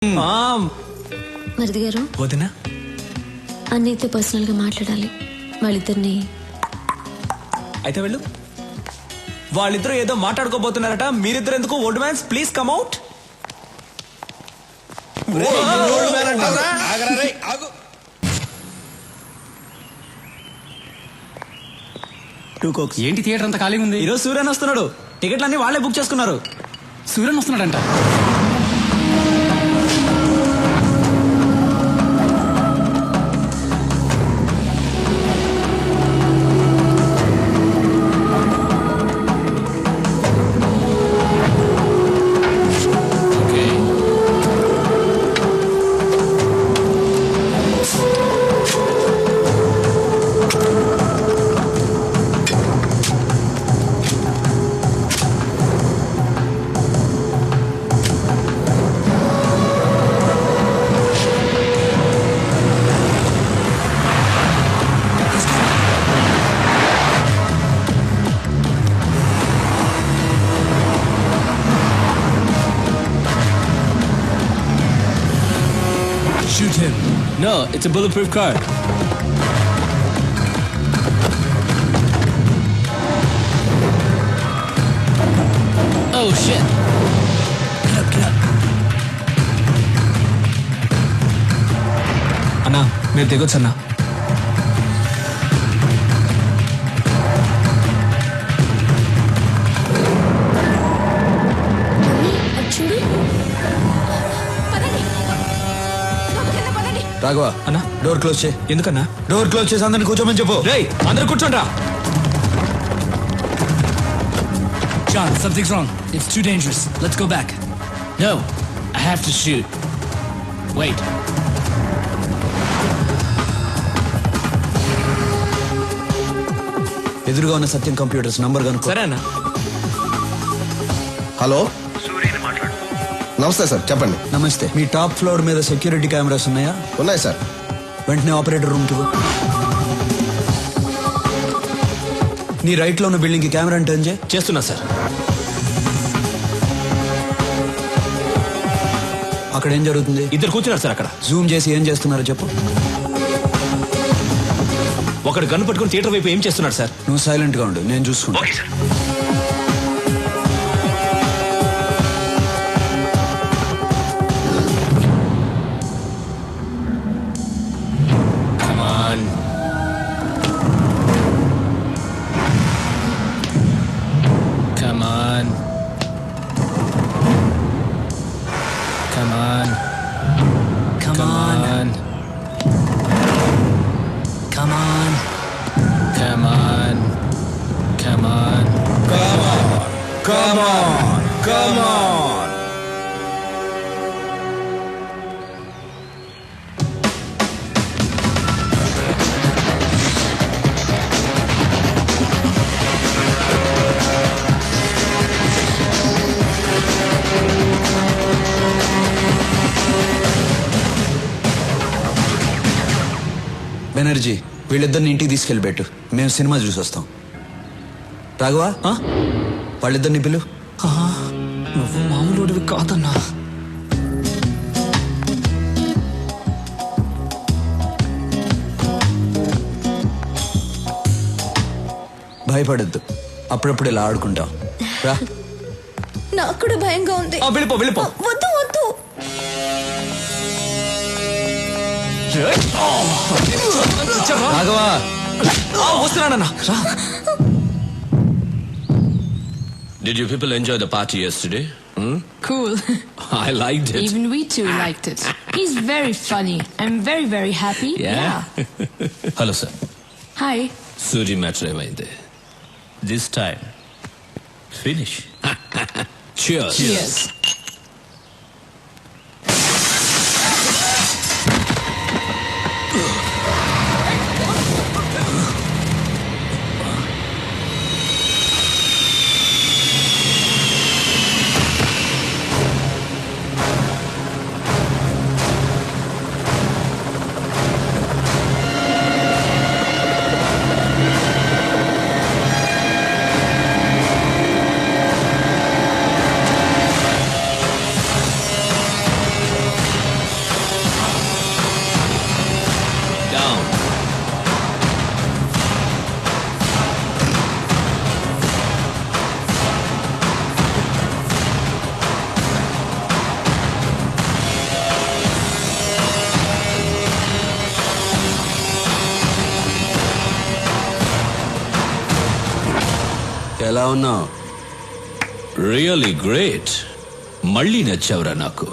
మరిది గారు వదినా అన్నయ్యతో పర్సనల్ గా మాట్లాడాలి. వాళ్ళిద్దరిని అయితే వెళ్ళు. వాళ్ళిద్దరూ ఏదో మాట్లాడుకోబోతున్నారట. మీరిద్దరు ఎందుకు? Old man's please come out. ఏంటి థియేటర్ అంతా ఖాళీ ఉంది? ఈరోజు సూర్యన్ వస్తున్నాడు. టికెట్లన్నీ వాళ్ళే బుక్ చేసుకున్నారు. Suryan వస్తున్నాడంట. Shoot him. No, it's a bulletproof car. Oh shit. Get up. అన్నా మీరు దిగొచ్చు అన్నా. చూడు. రాఘవ అన్నా డోర్ క్లోజ్ చేయి. ఎందుకన్నా? డోర్ క్లోజ్ చేసి అందరిని కూర్చోమని చెప్పు. రేయ్ అందరూ కూర్చోండ్రా. John, something's wrong. It's too dangerous. Let's go back. No, I have to shoot. Wait. ఎదురుగా ఉన్న సత్యం కంప్యూటర్స్ నంబర్ కనుక్కో. సరే అన్నా. హలో, నమస్తే సార్, చెప్పండి. నమస్తే. మీ టాప్ ఫ్లోర్ మీద సెక్యూరిటీ కెమెరాస్ ఉన్నాయా? ఉన్నాయి సార్. వెంటనే ఆపరేటర్ రూమ్ కి పో. నీ రైట్ లో ఉన్న బిల్డింగ్ కి కెమెరా టర్న్ చేయి. చేస్తున్నా సార్. అక్కడ ఏం జరుగుతుంది? ఇద్దరు కూర్చున్నారు సార్ అక్కడ. జూమ్ చేసి ఏం చేస్తున్నారో చెప్పు. ఒకడు గన్ను పట్టుకుని థియేటర్ వైపు ఏం చేస్తున్నాడు సార్? నువ్వు సైలెంట్ గా ఉండు, నేను చూసుకుంటా. Come on. Come on. Come on. Come on. Come on. Come on. Come on. Come on, come on. Banerjee, వీళ్ళిద్దరిని ఇంటికి తీసుకెళ్ళి పెట్టు. మేము సినిమా చూసి వస్తాం. రాఘవా, వాళ్ళిద్దరిని పిలు. నువ్వు మామూలుడివి కాదన్నా. భయపడద్దు, అప్పుడప్పుడు ఇలా ఆడుకుంటాం. రా. నాకు కూడా భయంగా ఉంది. వెళ్ళిపో వెళ్ళిపో. వద్దు వద్దు. రాఘవా, వస్తున్నానన్నా. రా. Did you people enjoy the party yesterday? Cool. I liked it. Even we too liked it. He's very funny. I'm very, very happy. Yeah? Hello, sir. Hi. Suri matter ఏమైంది? This time, finish. Cheers. Cheers. ఎలా ఉన్నావు? Really great. మళ్ళీ నచ్చావురా నాకు.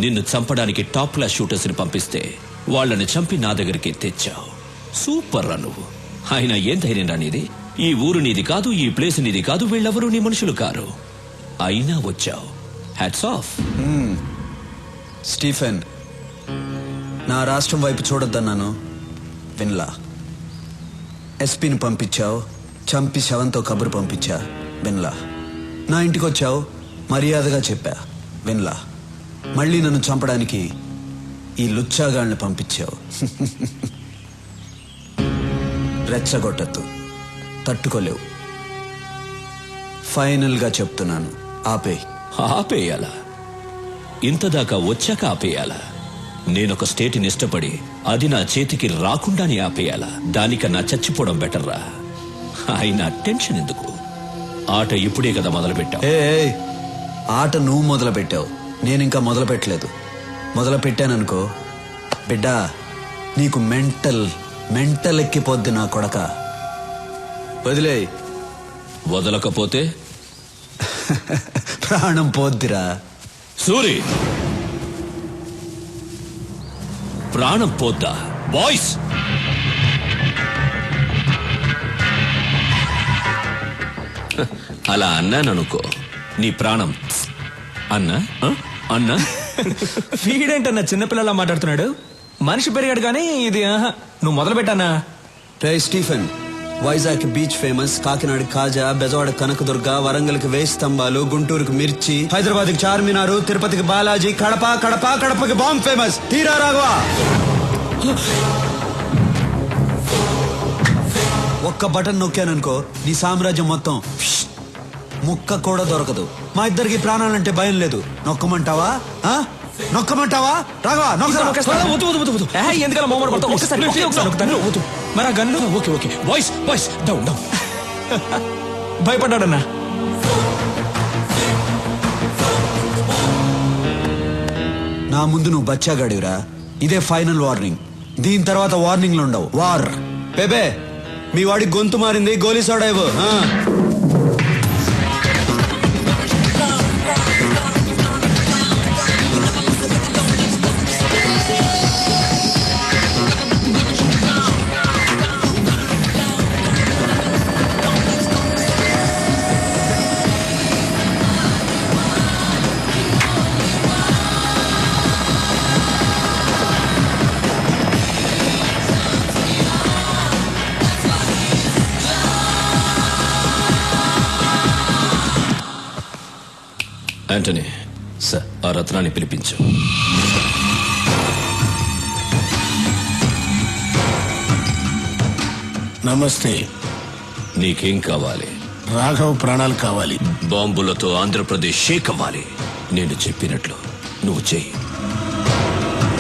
నిన్ను చంపడానికి top class shooters ని పంపిస్తే వాళ్ళని చంపి నా దగ్గరికి తెచ్చావు. సూపర్ రా నువ్వు. అయినా ఏం ధైర్యం రా నీది? ఈ ఊరు నీది కాదు, ఈ ప్లేస్ నీది కాదు, వీళ్ళెవరూ నీ మనుషులు కారు. అయినా వచ్చావు. Hats off. స్టీఫెన్, నా రాష్ట్రం వైపు చూడొద్దన్నాను, విన్లా. ఎస్పీని పంపించావు, చంపి శవంతో కబురు పంపించా, విన్లా. నా ఇంటికి వచ్చావు, మర్యాదగా చెప్పా, విన్లా. మళ్ళీ నన్ను చంపడానికి ఈ లుచ్చాగాళ్ళని పంపించావు. రెచ్చగొట్టద్దు, తట్టుకోలేవు. ఫైనల్గా చెప్తున్నాను, ఆపేయాలా? ఇంతదాకా వచ్చాక ఆపేయాలా? నేనొక స్టేట్ని ఇష్టపడి అది నా చేతికి రాకుండానే ఆపేయాలా? దానికన్నా చచ్చిపోవడం బెటర్రా. అయినా టెన్షన్ ఎందుకు? ఆట ఇప్పుడే కదా మొదలు పెట్టావు. ఆట నువ్వు మొదలు పెట్టావు, నేనింకా మొదలు పెట్టలేదు. మొదలు పెట్టాననుకో బిడ్డా, నీకు మెంటల్ ఎక్కిపోద్ది నా కొడక. వదిలే. వదలకపోతే ప్రాణం పోద్దిరా. సూరి, ప్రాణం పోద్దా? బాయ్స్, అలా అన్నాననుకో, నీ ప్రాణం అన్నా అన్నా. వీడేంటన్నా చిన్నపిల్లలా మాట్లాడుతున్నాడు? మనిషి పెరిగాడు కానీ ఇది నువ్వు మొదలు పెట్టానా? రే Stephen, Vizag beach famous, Kakinada kaja, Bezawada Kanakadurga, వరంగల్కి వేయి స్తంభాలు, గుంటూరుకి మిర్చి, హైదరాబాద్కి చార్మినారు, తిరుపతికి బాలాజీ, కడపకి బాంబ్ ఫేమస్. తీరా రాఘవ, ఒక్క బటన్ నొక్కాననుకో నీ సామ్రాజ్యం మొత్తం ముక్క కూడా దొరకదు. మా ఇద్దరికి ప్రాణాలంటే భయం లేదు. నొక్కమంటావా? రాఘవ, ఎందుకలా మోమడ పడతావు? మరి ఆ gun okay boys boys down down. భయపడ్డాడన్నా. నా ముందు నువ్వు బచ్చాగాడివిరా. ఇదే ఫైనల్ వార్నింగ్. దీని తర్వాత వార్నింగ్లు ఉండవు. వార్. బేబే, మీ వాడికి గొంతు మారింది, గోలీ సోడా ఇవ్వు. యాంటనీ, సార్, ఆ రత్నాన్ని పిలిపించు. నమస్తే. నీకేం కావాలి? రాఘవ్ ప్రాణాలు కావాలి. బాంబులతో ఆంధ్రప్రదేశ్ షేక్ అవ్వాలి. నేను చెప్పినట్లు నువ్వు చెయ్యి.